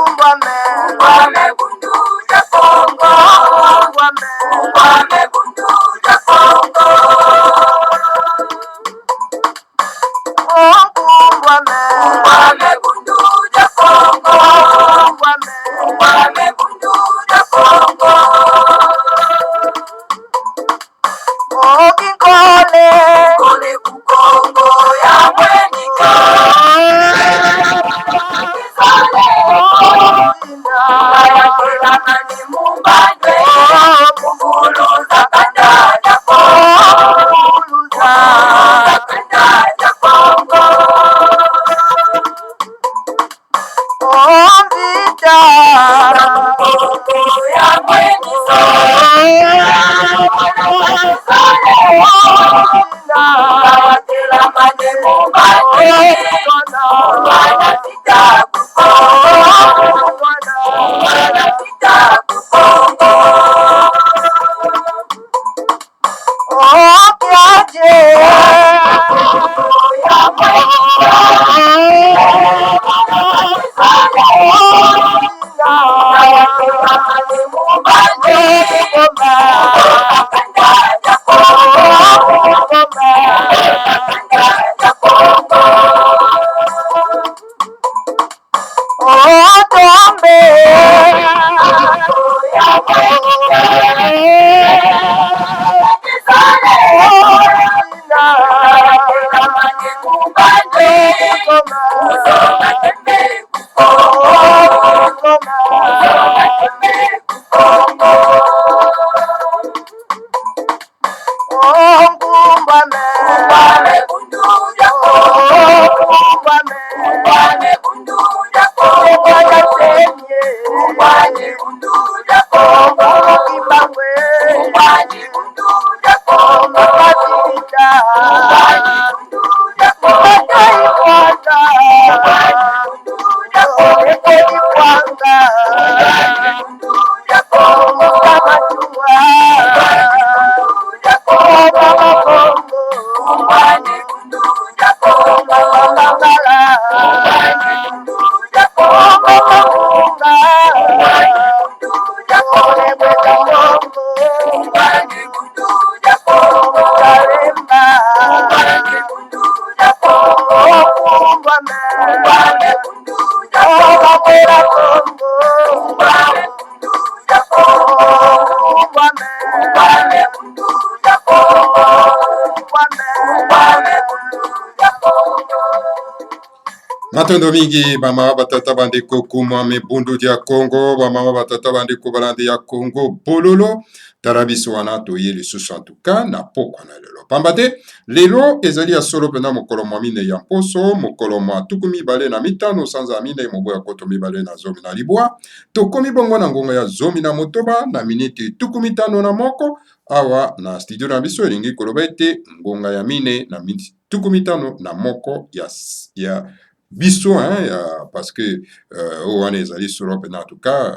Ungwame bundu ja Kongo. Ungwame bundu ja Kongo. Ungwame bundu ja Kongo. Ungwame bundu ja Kongo. Kole ku Kongo ya mwenika. Kaya kila mani mumbanje. Kukuluza kanda ja Kongo. Kanda ja Kongo. Kongo ya mwenika. Kila mani mumbanje. Wana sita kukongo. Wana sita kukongo. Kiaje ya mwenika. Kila mani mumbanje. Kanda ja Kongo. Kanda ja Kongo. Tombe ya mwenika. Kila mani mumbanje. Usonga tembe kukongo. Usonga tembe kukongo. Ungwame bundu ja Kongo. Ungwame bundu ja Kongo. Ungwame bundu ja Kongo. Ungwame bundu ja Kongo. Ungwame bundu ja Kongo. Matondo mingi bamama batata bandeko kumwame bundu dia Congo, bamama batata bandeko balandi ya Congo bololo tarabiso wana toye lisusu en tout cas na pokwa na lelo pambate lelo ezali ya solo pena mokolo mwa mine ya mposo mokolo mwa tuku mibale na mitano sanza mine mobo ya koto mibale na zomi na libwa tokomi bongo na ngongo ya zomi na motoba na miniti tuku mitano na moko awa na studio na biso elingi koloba ete ngonga ya mine na miniti tuku mitano na moko ya biso parce que wana ezali solo pena en tout cas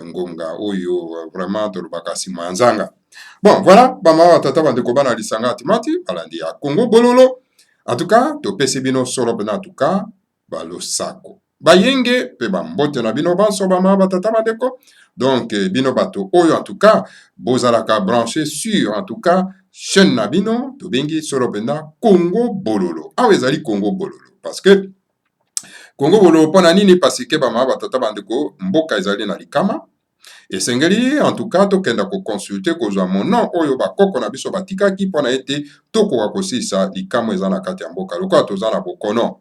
ngonga oyo vraiment tolobaka nsima ya nzanga. Bon voilà bamama batata bandeko bana lisanga atimati balandi ya Congo bololo en tout cas topesi bino solo pena en tout cas balosako bayenge pe bambote na bino banso bamama batata bandeko donc bino bato oyo en tout cas bozalaka branché sur en tout cas chaîne na bino tobengi solo pena Congo bololo awa ezali Congo bololo parce que Congo bololo mpona nini parce que bamama batata bandeko mboka ezali na likama esengeli en tout cas tokenda koconsulte kozwa monon oyo bakoko na biso batikaki mpona ete tokoka kosilisa likama eza na kati ya mboka lokola toza na bokono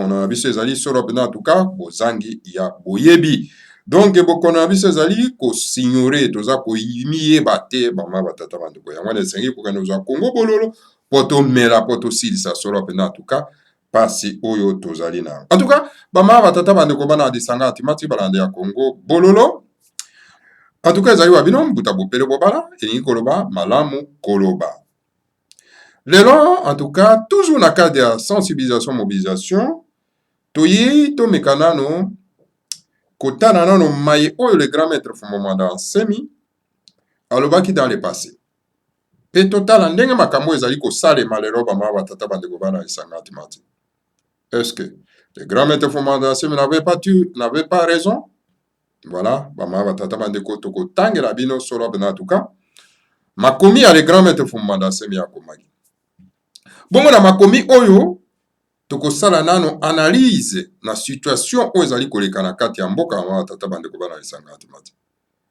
na biso ezali solo mpena en tout cas bozangi ya boyebi donc bokono na biso ezali kosignore toza komiyeba te bamama batata bandeko yango wana esengeli kokende kozwa Congo bololo mpo tomela mpo tosilisa solo mpena en tout cas pasi oyo tozali na en tout cas bamama batata bandeko bana disanga atimati balande ya Congo bololo en tout cas ezali wa bino mbuta bopele bobala elingi koloba malamu koloba lelo en tout cas toujours na cadre ya sensibilisation mobilisation toyi tomeka nano kotana nano maye oyo le grand maître Fumomanda Nsemi alobaki dans le passé pe totala ndenge makambo ezali kosalema lelo bamama batata bandeko bana esanga atimati est-ce que Les grands maîtres fondateurs n'avaient pas raison. Voilà, bama batata bandeko toko tangela bino solo bena tuka. Makomi ya les grands maîtres fondateurs ya komaki. Bongo na makomi oyo toko sala nano analyse na situation oyo ezali koleka na kati ya mboka bama batata bandeko bana lisanga atimati.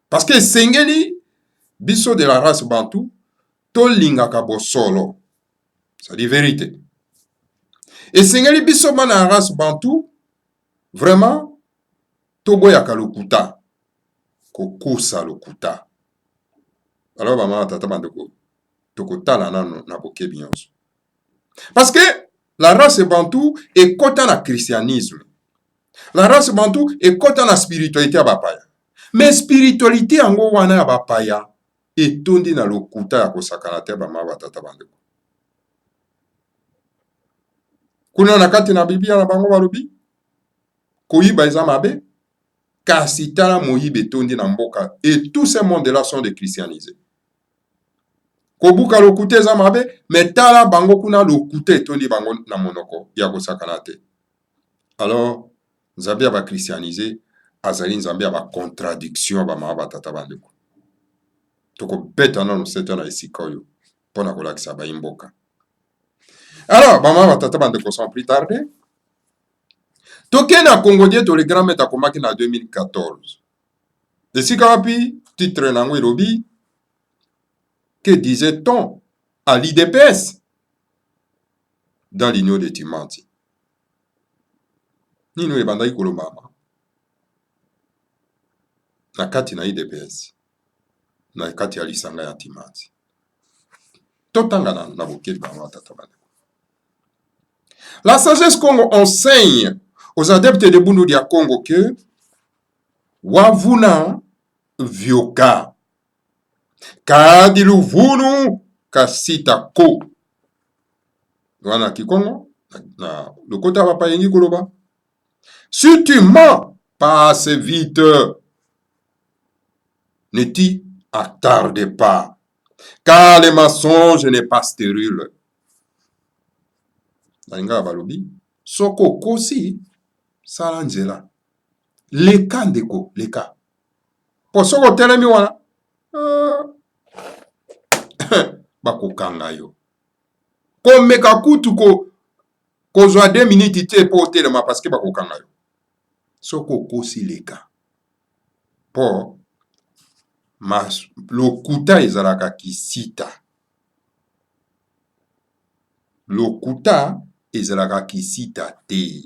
Parce que sengeli biso de la race bantou to lingaka bosolo. C'est la vérité. Et sengeli biso bana race bantou vraiment toboyaka lokuta kokusa lokuta. Alors bama tata bandeko tokotala nano na bokebi nyonso. Parce que la race bantou est kota na christianisme. La race bantou est kota na spiritualité ya bapaya. Mais spiritualité yango wana ya bapaya etondi na lokuta ya kosakana te bama batata bandeko. Kuna na kati na Biblia na bango balobi koyiba eza mabe. Kasi tala moyibe tondi na mboka et tous ces mondes-là sont déchristianisés. Kobuka lokute eza mabe, mais tala bango kuna lokute tondi bango na monoko ya kosakana te. Alors, Nzambe aba christianisé, azali Nzambe aba contradiction ba ma batata bandeko. Toko beta na noseta na esika oyo pona kolakisa ba imboka. Alors, ba ma batata bandeko sans plus tarder, toke na Congo to le grand maître akomaki na 2014. Esika wapi titre nango elobi que disait-on à l'IDPS dans l'union de Timanti. Nino ebandaki kolobama na kati na IDPS na kati ya lisanga ya Timanti. Totanga na bokebi bango tata bandeko. La sagesse Congo enseigne aux adeptes de Bundu dia Congo que wavuna vyoka kadi luvunu kasita ko. Wana kikongo na lokota papa yengi koloba. Si tu mens, passe vite. Ne t'y attarde pas, car le mensonge n'est pas stérile. Nalinga balobi soko kosi salanjela leka ndeko leka po soko telemi wana bakokanga yo komeka kutu kozwa 2 minutes te po telema parce que bakokanga yo soko kosi leka po lokuta ezalaka kisita lokuta ezalaka kisita te.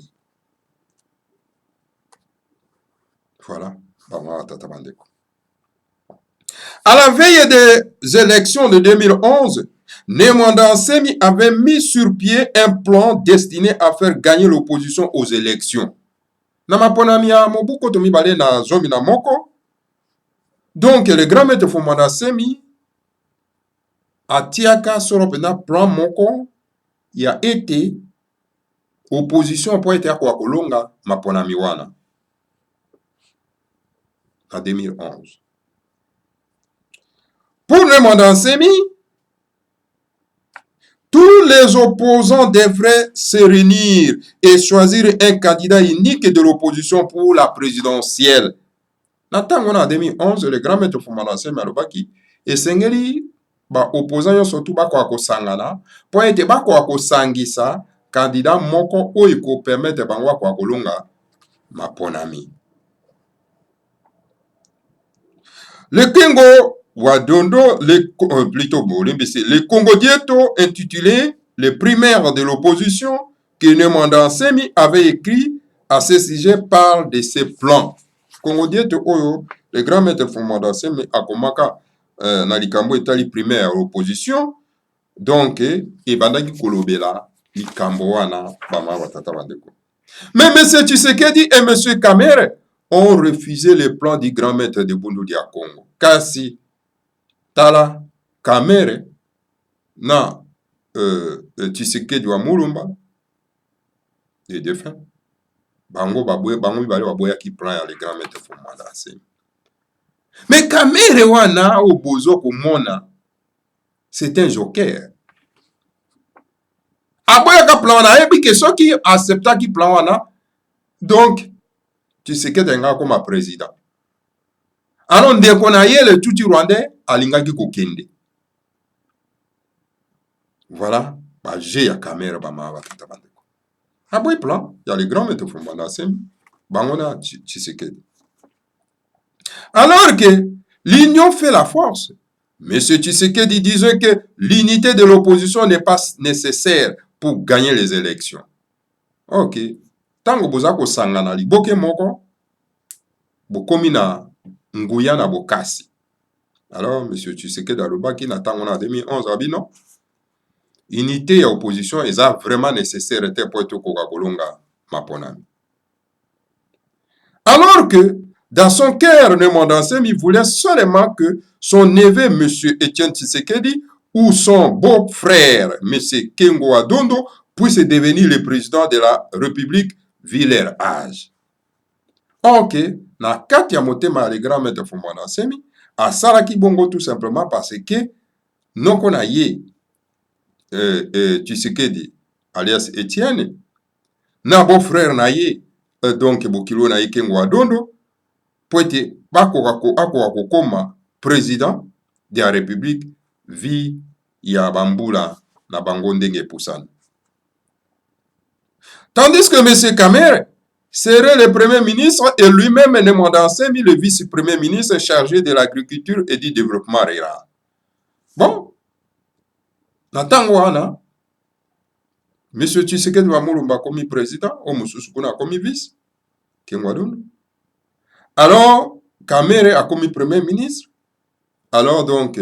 Voilà. À la veille des élections de 2011, Nemwanda Nsemi avait mis sur pied un plan destiné à faire gagner l'opposition aux élections. Namaponamia Mobuko Tomibale na zomi na moko. Donc le grand maître Nemwanda Nsemi atiaka soropena plan moko ya été opposition pour être kwa kolonga maponami wana en 2011. Pour Nemwanda Nsemi, tous les opposants devraient se réunir et choisir un candidat unique de l'opposition pour la présidentielle. En 2011, le grand maître Nemwanda Nsemi alobaki esengeli ba opposants surtout ba kwa kosangana pour être ba kwa kosangisa candidat moko oyo ko permettre bango kwa kolonga maponami. Le Congo Wadondo, le Congo Dieto intitulé Les primaires de l'opposition que Nemwanda Nsemi avait écrit à ce sujet parle de ses plans. Congo Dieto oyo, le grand maître Nemwanda Nsemi akomaka na likambo etali primaire à l'opposition. Donc, ebandaki kolobela likambo wana bama batata bandeko. Mais M. Tshisekedi et M. Kamere ont refusé les plans du grand maître de Bundu dia Congo. Kasi tala Kamere na Tshisekedi wa Mulumba les défunts bango mibale baboya ki plan ya le grand maître Nemwanda Nsemi. Mais Kamere wana obozo komona c'est un joker. Aboya ka plan wana ebi ke soki accepta ki plan wana Donc, Tshisekedi nga comme président. Alors, ndeko na ye le tuti rwandais alingaki kokende. Voilà, bah j'ai ya caméra ba ma batata bandeko. Ah bon plan, il y a les grands maîtres Fumana Sem, bangona Tshisekedi. Alors que l'union fait la force. Monsieur Tshisekedi disait que l'unité de l'opposition n'est pas nécessaire pour gagner les élections. Ok. Tango bozako sangana liboke moko, bokomi na nguya na bokasi. Alors, monsieur Tshisekedi alobaki na tango na 2011 abino, unité et opposition est vraiment nécessaire pour être Coca-Colonga Maponami. Alors que dans son cœur, Nemandansem, il voulait seulement que son neveu, M. Etienne Tshisekedi, ou son beau-frère, M. Kengo Adondo, puisse devenir le président de la République vu leur âge. Ok, na kati ya motema le grand maître Fumana Semi, asalaki bongo tout simplement parce que noko na ye Tshisekedi alias Etienne, na beau-frère na ye, donc bokilo na ye Kengo Adondo, pour être akokoma président de la République vi ya bambula na bango ndenge pusana. Tandis que M. Kamere serait le premier ministre et lui-même Nemandansemi le vice-premier ministre chargé de l'agriculture et du développement rural. Bon, na tango wana M. Tshisekedi wa Mulumba comme président, o mususu kuna comme vice, Kengo Adondo. Alors, Kamere a commis premier ministre. Alors donc,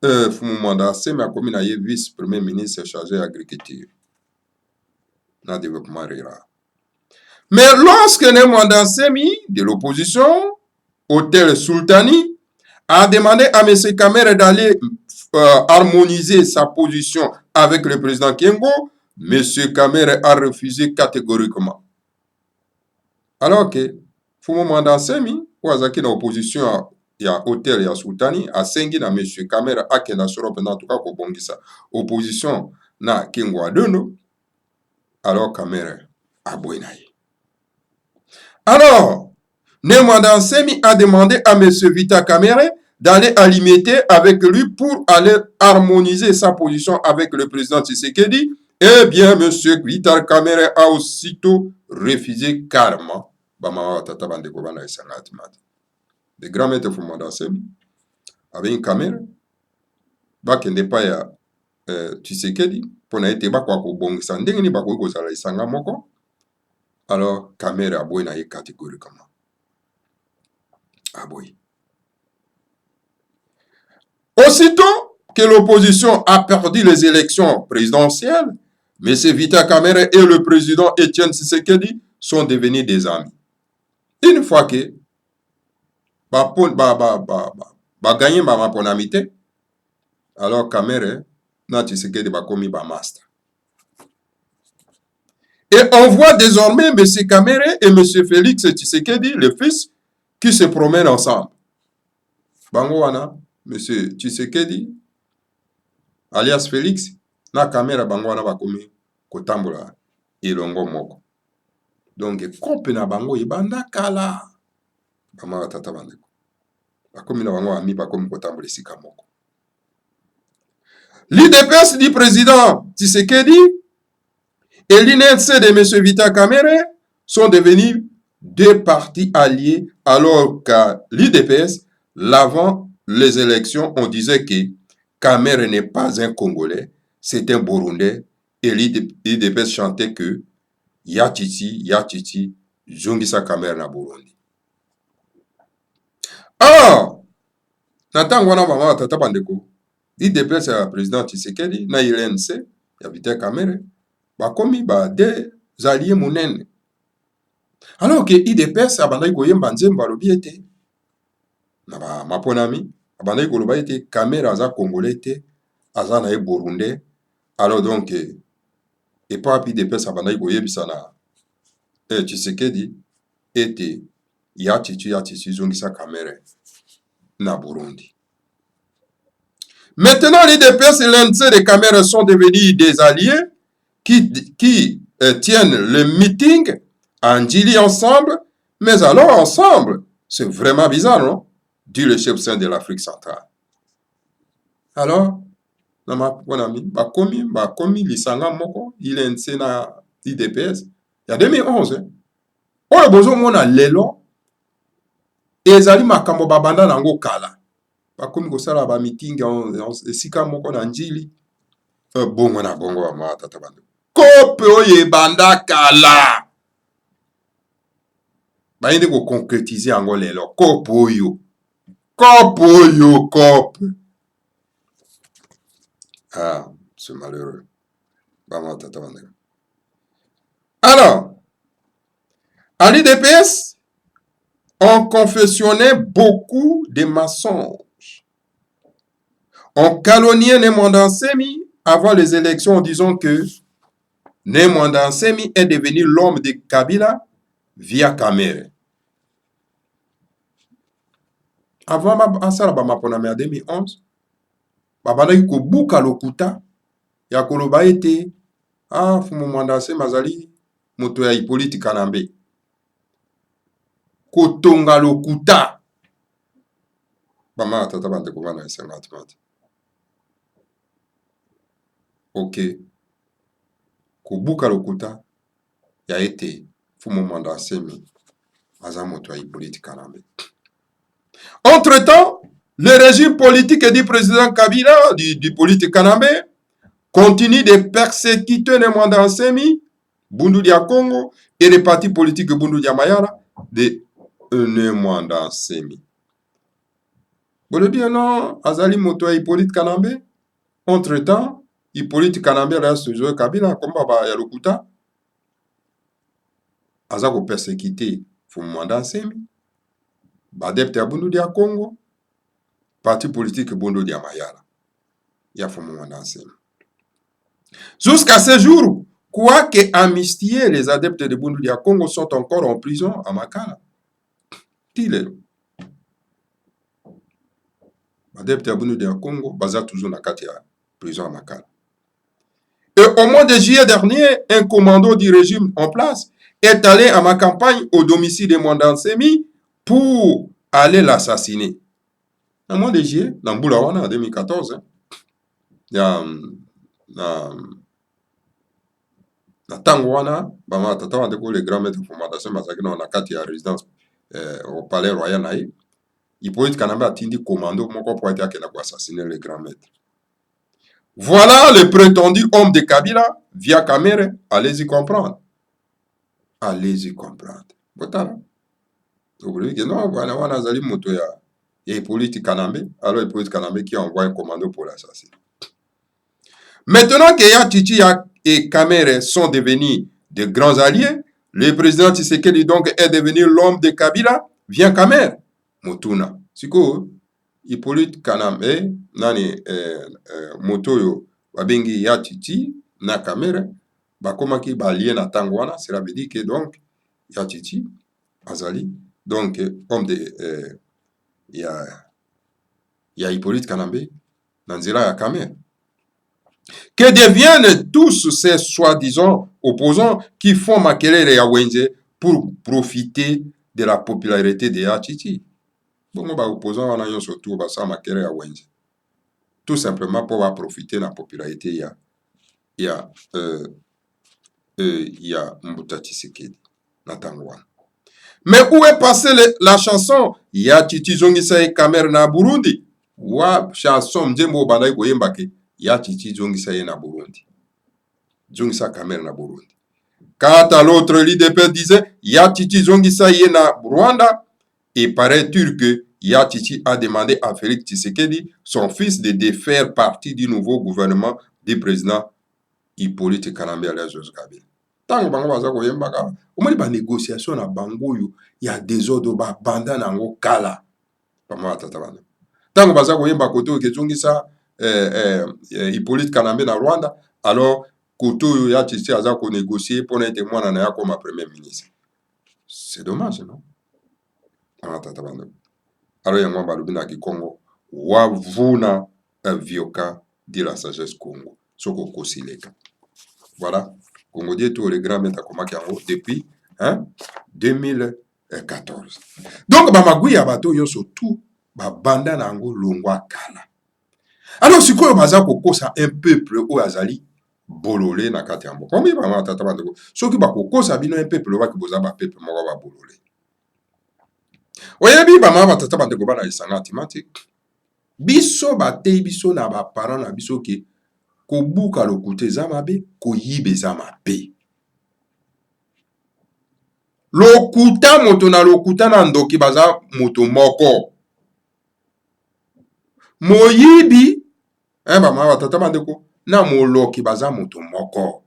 Fumumanda Semi a commis vice-premier ministre chargé de l'agriculture et du développement rural. Mais lorsque Nemandansemi Semi de l'opposition, Hôtel Sultani, a demandé à M. Kamere d'aller harmoniser sa position avec le président Kengo, M. Kamere a refusé catégoriquement. Alors que Fumumanda Semi, wazaki na opposition ya Hôtel ya Sultani, a sengi na M. Kamere akenda sorope na tuka kobongisa opposition na Kengo Adondo, alors Kamere a boinaye. Alors, Nemandansemi a demandé à M. Vital Kamerhe d'aller alimenter avec lui pour aller harmoniser sa position avec le président Tshisekedi. Eh bien, M. Vital Kamerhe a aussitôt refusé carrément. Le grand maître Nemandansemi avait une caméra. Bakende pa ya Tshisekedi pona ete bakwa kobongisa ndenge ni bakoki kozala isanga moko. Alors, Kamere a boy na ye catégoriquement. Ah boy. Aussitôt que l'opposition a perdu les élections présidentielles, M. Vital Kamerhe et le président Etienne Tshisekedi sont devenus des amis. Une fois que gagné ma ponamité, alors Kamerhe na Tshisekedi ba komi ba master. Et on voit désormais M. Kamerhe et M. Félix Tshisekedi, le fils, qui se promènent ensemble. Bangwana, M. Tshisekedi, alias Félix, na Kamere Bangwana bakomi kotambola ilongo moko. Donc, kope na bango ibanda kala. Bama tata bandeko. Bakomi na bango ami bakomi kotambola sika moko. L'IDPS du président Tshisekedi et l'INC de M. Vital Kamerhe sont devenus deux partis alliés alors qu'à l'IDPS, l'avant les élections, on disait que Kamerhe n'est pas un Congolais, c'est un Burundais et l'IDPS chantait que Yatiti, Jungisa Kamerhe na Burundi. Or, Nathan wana mama tata bandeko, l'IDPS ya président Tshisekedi na l'INC ya Vital Kamerhe bakomi ba des alliés munene. Alors que IDPS abandaki koyemba nzembo alobi ete na ba maponami abandaki koloba ete Kamerhe aza Congolais te, aza na ye Burundais. Alors donc et pas IDPS abandaki koyebisa na Tshisekedi ete Yatiti zongisa Kamerhe na Burundi. Maintenant, l'IDPS et l'INC de Kamerhe sont devenus des alliés qui tiennent le meeting Anjili ensemble, mais alors ensemble. C'est vraiment bizarre, non? Dit le chef saint de l'Afrique centrale. Alors, mon ami, bakomi lisanga moko, il est inscrit na IDPS. Il y a 2011. Oyo bozo mona lelo, ezali makambo babanda nango kala. Bakomi kosala ba meeting esika moko na njili. Bongo na bongo wa matata bando. Kope oye banda kala. Bayende ko concrétiser yango lelo. Kope oyo. Kope oyo, kope. Ah, c'est malheureux. Alors, à l'IDPS, on confessionnait beaucoup de mensonges. On calomniait Nemwanda Nsemi avant les élections en disant que Nemwanda Nsemi est devenu l'homme de Kabila via Kamere. Avant Asara Bamaponame en 2011, babandaki kobuka lokuta ya koloba ete fumu Mwanda Nsemi azali moto ya Hippolyte Kanambe. Kotonga lokuta bama tata bande kobana 50. Ok, kobuka lokuta ya ete fumu Mwanda Nsemi aza moto ya Hippolyte Kanambe. Entre-temps, le régime politique du président Kabila, du politique Kanambe, continue de persécuter les Mwanda Nsemi, Bundu dia Congo, et les partis politiques Bundu dia Mayala de Nemwanda Nsemi. Vous le dites non, azali moto ya Hippolyte Kanambe. Entre-temps, Hippolyte Kanambe reste toujours Kabila, comme baba ya lokuta. Azako persécuter fumu Mwanda Nsemi. Badepte ya Bundu dia Congo, parti politique Bundu dia Mayala. Ya fumu Mwanda Nsemi. Jusqu'à ce jour, quoique amnistiés, les adeptes de Bundu dia Congo sont encore en prison à Makala. Tile. Adeptes de Bundu dia Congo, baza toujours na kati ya prison à Makala. Et au mois de juillet dernier, un commando du régime en place est allé à ma campagne au domicile de Mwanda Nsemi pour aller l'assassiner. Au mois de juillet, dans Boulawana en 2014, na tango wana bama tata wande ko le grand maître fondation masaki na kati ya résidence au palais royal na ye Hippolyte Kanambe atindi commando moko pour être akena ko assassiner le grand maître. Voilà le prétendu homme de Kabila via Kamere, allez-y comprendre. Allez-y comprendre. Botala. Vous voulez que non, voilà wana zali moto ya Hippolyte Kanambe, alors Hippolyte Kanambe qui envoie un commando pour l'assassiner. Maintenant que Yatiti et Kamere sont devenus de grands alliés, le président Tshisekedi donc est devenu l'homme de Kabila via Kamere. Mutuna. Siko, Hippolyte Kanambe, nani motoyo wabengi Yatiti na Kamere, bakomaki balie na tangwana, cela veut dire que donc Yatiti azali, donc homme de ya Hippolyte Kanambe, nanzira ya Kamere. Que deviennent tous ces soi-disant opposants qui font makelele ya Wenze pour profiter de la popularité de Yatiti? Bongo ba opposants wana nyonso tout ba sa makelele ya Wenze. Tout simplement pour profiter de la popularité ya Mbuta Tshisekedi na tango wana. Mais où est passée la chanson Yatiti zongisa e Kamere na Burundi? Wa chanson mjembo bandai koyemba ke Yatiti zongisa ye na Burundi. Zongisa Kamere na Burundi. Quant à l'autre, l'IDP disait Yatiti zongisa ye na Rwanda. Et paraît-il que Yatiti a demandé à Félix Tshisekedi, son fils, de défaire partie du nouveau gouvernement du président Hippolyte Kanambe alias Joseph Kabila. Tango bango baza koyemba ka, omoni ba négociation na bango yo ya désordre ba banda nango kala. Pama tata bana. Tango baza koyemba koto ke zongisa Hippolyte Kanambe na Rwanda, alors koto yo Yatiti aza ko négocier pour être mwana na ya comme premier ministre. C'est dommage, non? Alors yango balobi na Kikongo wavuna vioka de la sagesse Congo soko kosileka. Voilà, Congo dit tout le grand maître komaki yango depuis hein? 2014. Donc bamagui ya bato nyonso tout babanda na yango longwa kala. Alors sikoyo baza kokosa un peuple oyo azali bololé na kati ya mboka. Omi bama tata bandeko soki bakokosa bino un peuple obaki boza ba peuple moko babololé. Oyebi bama batata bandeko bana lisanga timati biso batei biso na baparent na biso ke kobuka lokuta eza mabe koyiba eza mabe. Lokuta moto na lokuta na ndoki baza moto moko. Moyibi bama batata bandeko na moloki baza moto moko.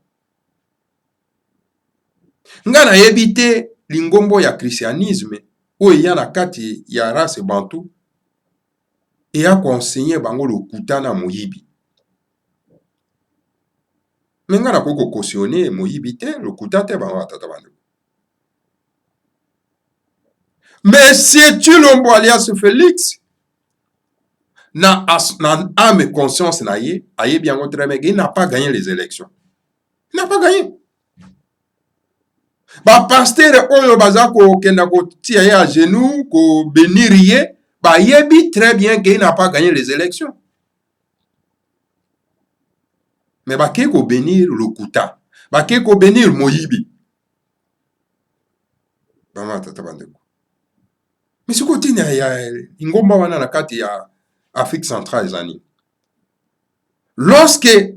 Nga nayebi te lingombo ya christianisme oyo eya na kati ya race bantu eya koenseigner bango lokuta na moyibi. Mais nga nakoki kokautionner moyibi te lokuta te bama batata bandeko. Mais sais-tu Lombo alias Félix na âme conscience na ye ayebi yango très bien, il n'a pas gagné les élections. Il n'a pas gagné. Ba pasteur oyo baza ko kenda ko tia ye à genoux ko bénir ye ba yebi très bien qu'il n'a pas gagné les élections. Mais ba ke ko bénir lokuta, ba ke ko bénir moyibi. Bama tata bandeko. Mais ce côté ya ingomba wana na kati ya Afrique centrale ezani. Lorsque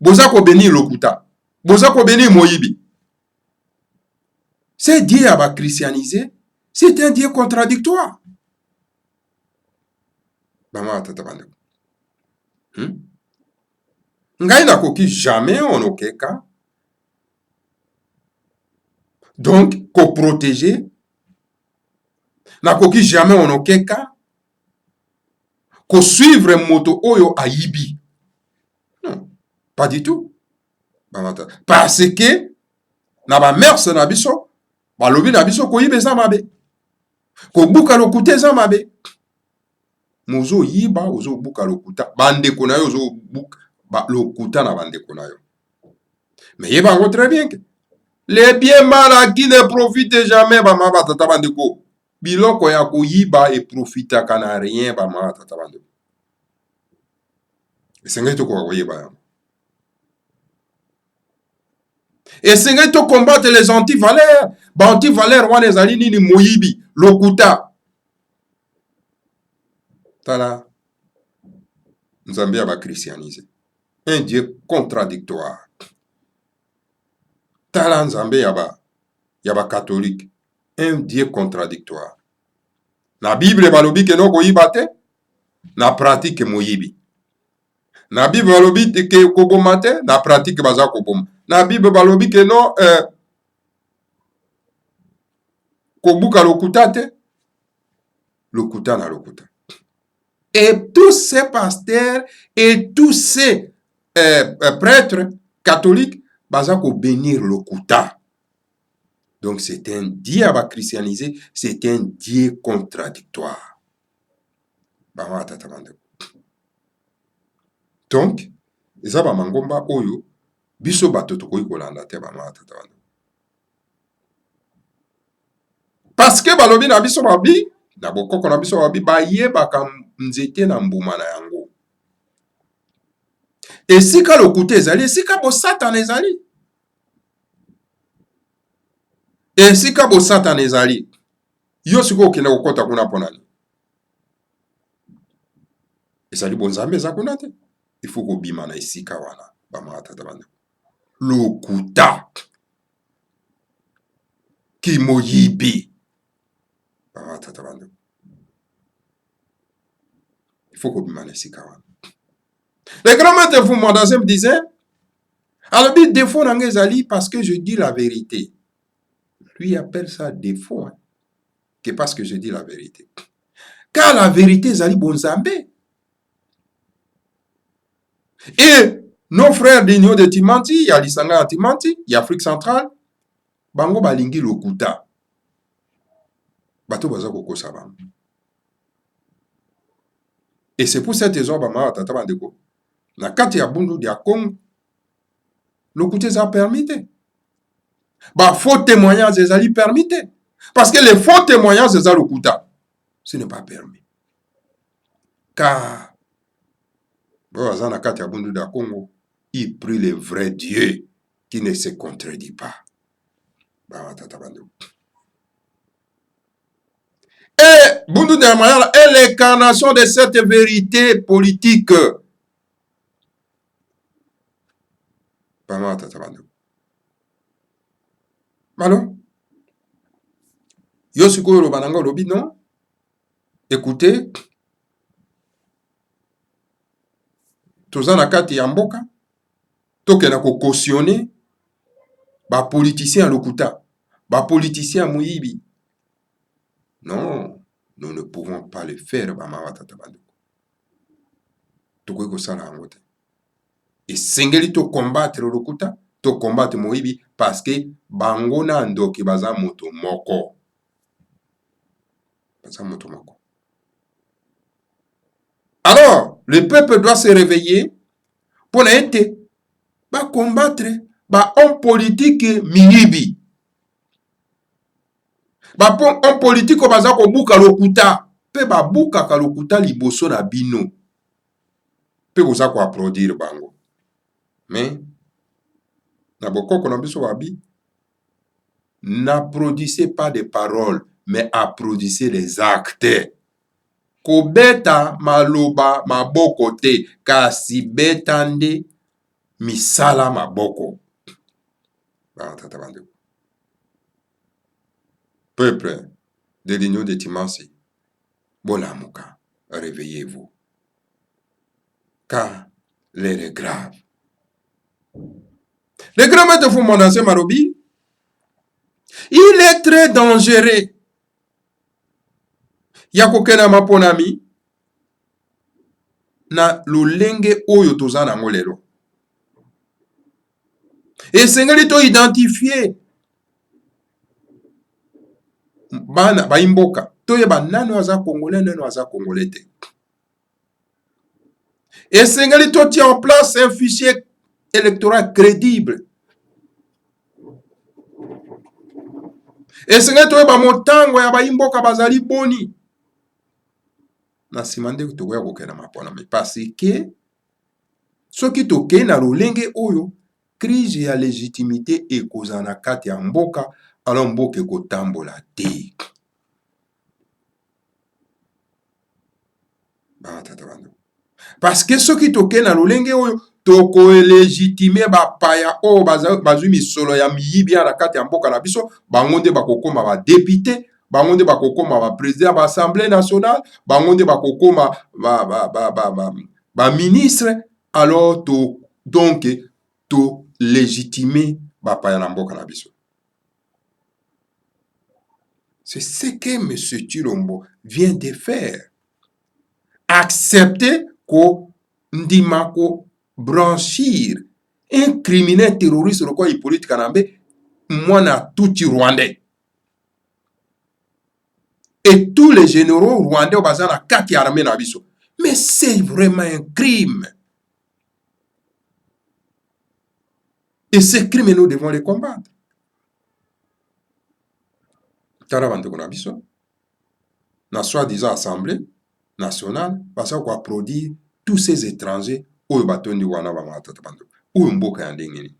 boza ko bénir lokuta, boza ko bénir moyibi. C'est Dieu a ba christianisé, c'est un Dieu contradictoire. Bama tata bandeko. Ngai nakoki jamais on okeka. Donc ko protéger nakoki jamais on okeka ko suivre moto oyo ayibi. Non, pas du tout. Parce que na ba mère na biso balobi na biso ko yiba eza mabe. Ko buka lokuta eza mabe. Mozo yiba ozo buka lokuta bandeko na yo ozo buka lokuta na bandeko na yo. Mais yeba ngo très bien que les biens mal acquis ne profitent jamais bama batata bandeko. Biloko ya koyiba e profitaka na rien bama batata bandeko. Esengai to ko koyeba yango. Esengai to combattre les anti-valeurs. Ba anti-valeurs wana ezali nini moyibi lokuta. Tala Nzambe ba christianisé. Un Dieu contradictoire. Tala Nzambe ya ba catholique. Un Dieu contradictoire. Na Bible balobi ke no koyiba te, na pratique moyibi. Na Bible balobi ke koboma te, na pratique baza koboma. Na Bible balobi ke no kobuka lokuta te, lokuta na lokuta. Et tous ces pasteurs et tous ces prêtres catholiques baza ko bénir lokuta. Donc c'est un Dieu à christianiser, c'est un Dieu contradictoire. Donc, eza ba mangomba oyo biso bato tokoki kolanda te bama tata bando. Parce que balobi na biso babi, na bokoko na biso babi bayebaka nzete na mbuma na yango. Esika lokuta ezali, esika bo Satan ezali. Esika bo Satan ezali. Yo siko okende kokota kuna ponani. Ezali bonzambe eza kuna te. Il faut kobima na esika wana bama tata bando. Lokuta ki moyibi bama tata bando. Il faut kobima na esika wana. Le grand maître Fou Mwandase me disait, alors dit défaut n'a ezali parce que je dis la vérité. Lui appelle ça défaut, hein, que parce que je dis la vérité. Car la vérité ezali bonzambe. Et nos frères d'Union de Timanti, il y a l'Isanga Timanti, il y a Afrique centrale, bango balingi lokuta. Bato baza koko sabam. Et c'est pour cette raison bama tata bandeko. Na kati ya bundu dia Congo, lokuta za permis te. Bah, faux témoignage, les alliés permettent. Parce que les faux témoignages, c'est ça le kuta. Ce n'est pas permis. Car, Congo, il prie le vrai Dieu qui ne se contredit pas. Et Bundu de Mayala est l'incarnation de cette vérité politique. Alors, Yosiko Robananga Lobi, non? Écoutez, tozana kati ya mboka, tokena ko cautionner ba politicien lokuta, ba politicien muyibi. Non, nous ne pouvons pas le faire, bama tata bandu. Toko ko sala ngote. Et sengeli to combattre lokuta, to combattre muyibi parce que bangona ndoki baza moto moko. Baza moto moko. Alors, le peuple doit se réveiller pour être, ba combattre, ba homme politique miyibi. Ba homme politique baza ko buka lokuta, pe ba buka ka lokuta liboso na bino. Pe boza ko applaudir bango. Mais na bokoko na biso babi, n'applaudissez pas des paroles, mais applaudissez les actes. Kobeta maloba maboko te, kasi betande misala maboko. Peuple de l'Union de Timansi, Bolamuka, réveillez-vous. Car l'heure est grave. Le grand maître Foumondansé Marobi, il est très dangereux. Yakokena maponami na lulenge oyo tozana ngolelo. Et sengeli to identifier bana baimboka toyeba nani aza congolais nani aza congolais te. Et sengeli to tient en place un fichier électoral crédible. Et sengeli toyeba motango ya baimboka bazali boni. Na simande tokoya kokena mapona mais parce que soki toke na lolenge oyo crise ya légitimité ekozana kati ya mboka alors mboka ekotambola te. Parce que soki toke na lolenge oyo toko légitimer bapaya oyo bazwi misolo ya miyibi na kati ya mboka na biso, bango nde bakokoma ba député, bango nde bakokoma ba président ba assemblée nationale, bango nde bakokoma ba ministre, alors donc to légitimer bapaya na mboka na biso. C'est ce que M. Tshilombo vient de faire. Accepter ko ndima ko branchir un criminel terroriste le quoi Hippolyte Kanambe, mwana tuti rwandais. Et tous les généraux rwandais au bazar na kati armée na biso. Mais c'est vraiment un crime. Et ces crimes, nous devons les combattre. Tarabande na biso, na soi-disant assemblée nationale, parce qu'on applaudir tous ces étrangers ou batondi wana ba matatabando ou mboka ya ndengeni.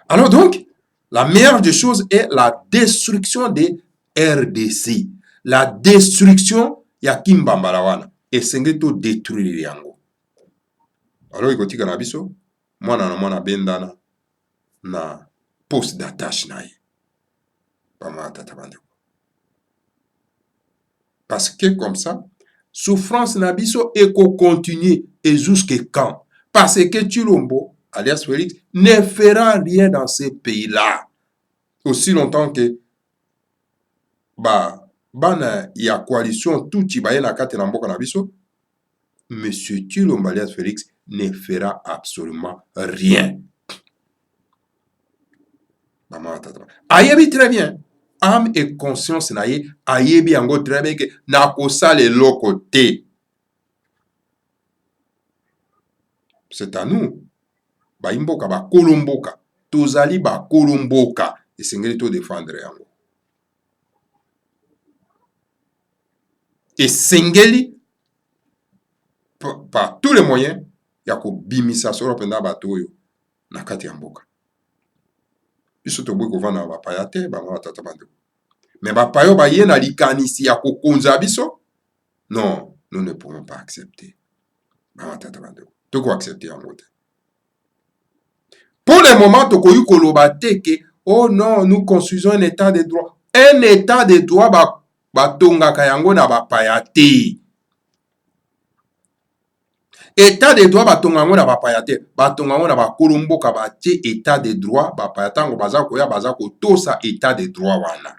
Alors donc, la meilleure des choses est la destruction des RDC, la destruction ya Kimbambala wana, et sengeto détruire yango. Alors ikotika na biso, mwana na mwana bendana na poste d'attache na ye. Ba matatabando. Parce que comme ça, souffrance na biso eko continuer et jusqu'à quand? Parce que Tshilombo, alias Félix, ne fera rien dans ces pays-là. Aussi longtemps que bana ya coalition tout chibaye na kati na mboka na biso, Monsieur Tshilombo alias Félix ne fera absolument rien. Ayebi très bien. Âme et conscience na ye ayebi yango très bien que na kosala eloko te. C'est à nous baimboka ba kolomboka tozali bakolo mboka esengeli to défendre yango, esengeli par tous les moyens ya kobimisa solo mpenza bato oyo na kati ya mboka. Biso toboyi kovanda na bapaya te bango batata bandeko, me bapaya oyo baye na likanisi ya kokonza biso, non, nous ne pouvons pas accepter. Bango batata bandeko toko accepter yango te. Pour le moment tokoyi koloba te ke oh non, nous construisons un état de droit. Un état de droit batongaka yango na bapaya te. État de droit batonga yango na bapaya te, batonga yango na bakolo mboka batie état de droit, bapaya tango baza koya baza kotosa état de droit wana.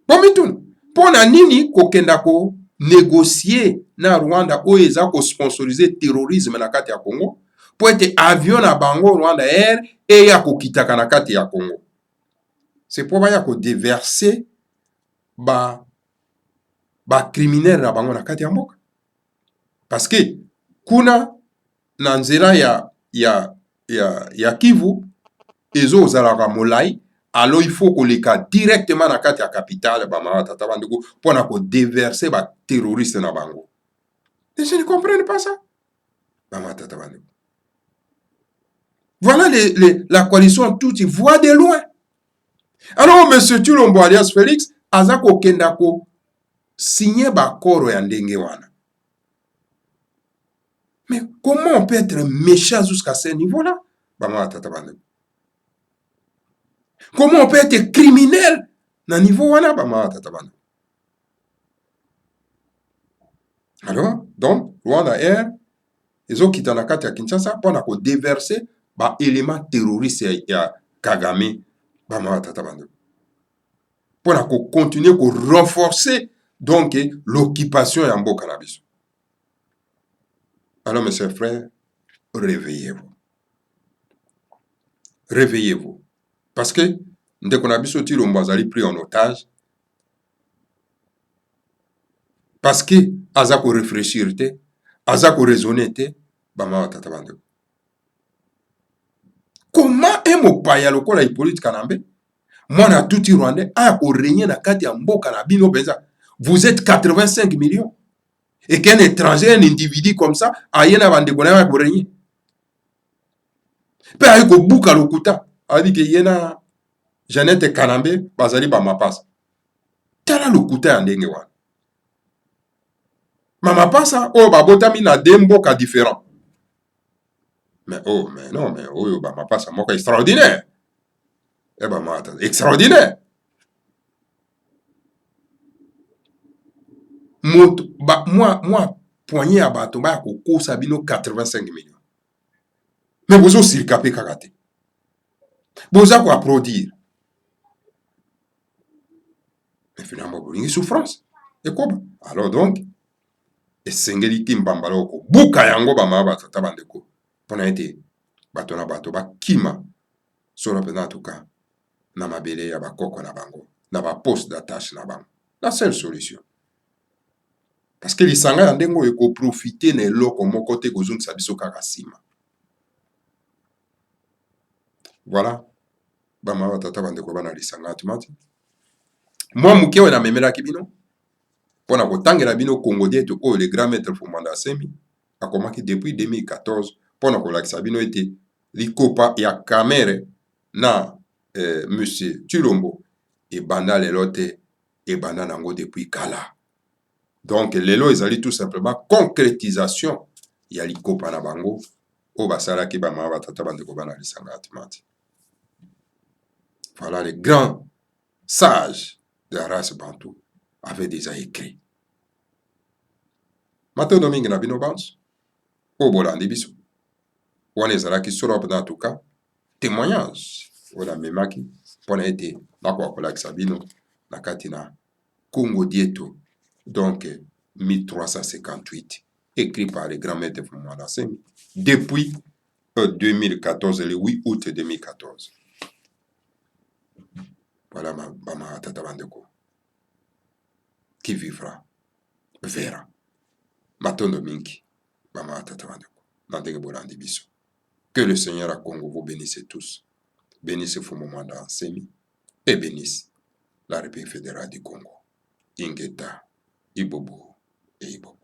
Pomituna mpona nini kokenda ko négocier na Rwanda oyo eza ko sponsoriser terrorisme na kati ya Congo po ete avion na bango Rwanda Air eya kokitaka na kati ya Congo? C'est po baya ko déverser ba criminel na bango na kati ya mboka, parce que kuna na nzela ya Kivu ezozalaka molai, alors il faut koleka directement na kati ya capitale bamama tata bandeko mpona kodeverse baterroriste na bango. Et je ne comprends pas ça bamama tata bandeko. Voilà la coalition toute voit de loin. Alors monsieur Tshilombo alias Félix aza kokenda ko signer bakoro ya ndenge wana. Mais comment on peut être méchant jusqu'à ce niveau-là bamama tata bandeko? Comment on peut être criminel na niveau wana bamama tata bandeko? Alors, donc, Rwanda Air, ezokita na kati ya Kinshasa mpona kodeverse ba élément terroriste ya Kagame bamama tata bandeko, mpona kocontinue korenforcer donc l'occupation ya mboka na biso. Alors mes chers frères, réveillez-vous, réveillez-vous, parce que ndeko na biso Tshilombo azali pris en otage, parce que aza ko réfléchir te, aza ko raisonner te bamama tata bandeko. Comment un mopaya lokola Hippolyte Kanambe mwana tuti Rwandais aya ko régner na kati ya mboka na bino benza? Vous êtes 85 millions et qu'un étranger, un individu comme ça aye na bandeko na ya ko régner pe aye ko buka lokuta abi ke yena Jeannette Kanambe bazali ba mapasa. Tala lokuta ya ndenge wana mama pasa oyo babotami na de mboka différent. Mais oh, mais non, mais oh, bah, ma passe à moi extraordinaire. Eh ben, moi, extraordinaire. Moi, poignet à bateau, bah, Koko Sabino 85 millions. Mais vous aussi, le capé karaté. Vous avez quoi applaudir. Mais finalement, vous avez une souffrance. Et quoi? Alors donc, et sengeli timbambaloko, buka yango ba ma batata bandeko. Pona été. Bato na bato bakima solo mpenza tuka na mabele ya bakoko na bango na baposte d'attache na bango. La seule solution, parce que lisanga ya ndenge oyo ekoprofite na eloko moko te kozongisa biso kaka nsima. Voilà bamama batata bandeko bana lisanga tumati mwa moke oyo namemelaki bino mpona kotangela bino Congo dietu oyo le grand maître Fumanda Asemi akomaki depuis 2014 mpona kolakisa bino ete likopa ya kamere na monsieur Tshilombo ebanda lelo te, ebanda nango depuis kala. Donc lelo ezali tout simplement concrétisation ya likopa na bango oyo basalaki bamama batata bandeko bana lisanga atimati. Voilà, les grands sages de la race bantou avaient déjà écrit. Matondo mingi na bino banso oyo bolandi biso wana ezalaki solo na tuka témoignage oyo namemaki mpona ete nakoka kolakisa bino na kati na Congo dietu, donc 1358, écrit par le grand maître Fumanda Asemi depuis 2014, le 8 août 2014. Voilà ma tata bandeko. Qui vivra verra. Matondo mingi bama tata bandeko na ndenge bolandi biso. Que le Seigneur à Congo vous bénisse tous. Bénisse Fumomanda Nsemi et bénisse la République fédérale du Congo. Ingeta, Ibobo et Ibobo.